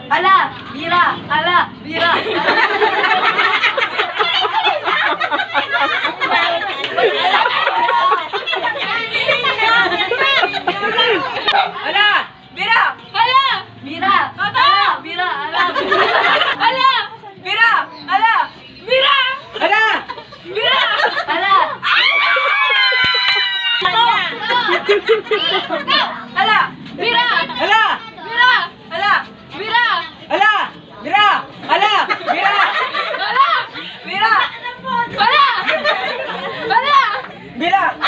Ala, bira, ala, bira. Ala, bira, ala, bira, ala, bira, ala, ala, bira, ala, bira, ala, bira, ala. Ala, bira, ala, bira, ala, bira. Ala! Bira! Ala! Bira! Ala! Bira! Ala! Ala! Bira! Ala! Bira! Ala! Bira! Ala! Bira! Ala! Bira! Ala! Bira!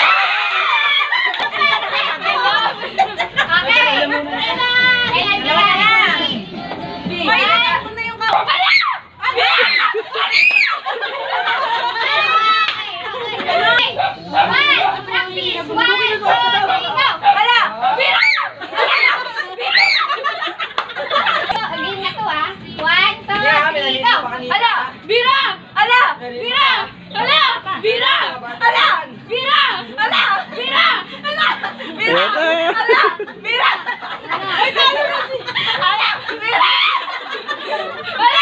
Ala! Bira! Ala! Bira! Ay, talo na si... Ala! Bira!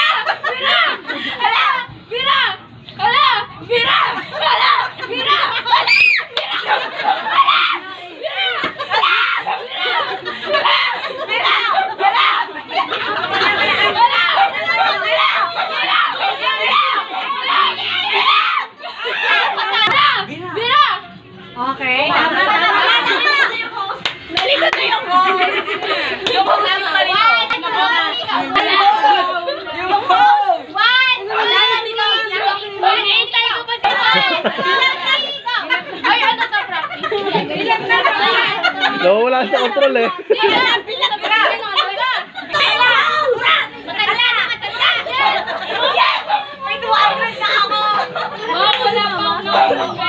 Ala! Bira! Ala! Bira! Ala! Bira! Ala! Bira! Ala! Bira! Ala! Okay. Nalikot na yung phone. Yung phone na nalikot. Yung phone. One. Wala na dito. Hinihintay ko pa si Juan. Ay, ano to, practice? Bilang na lang. Wala sa control eh. Bilang. May 200 na ako. Wala pa.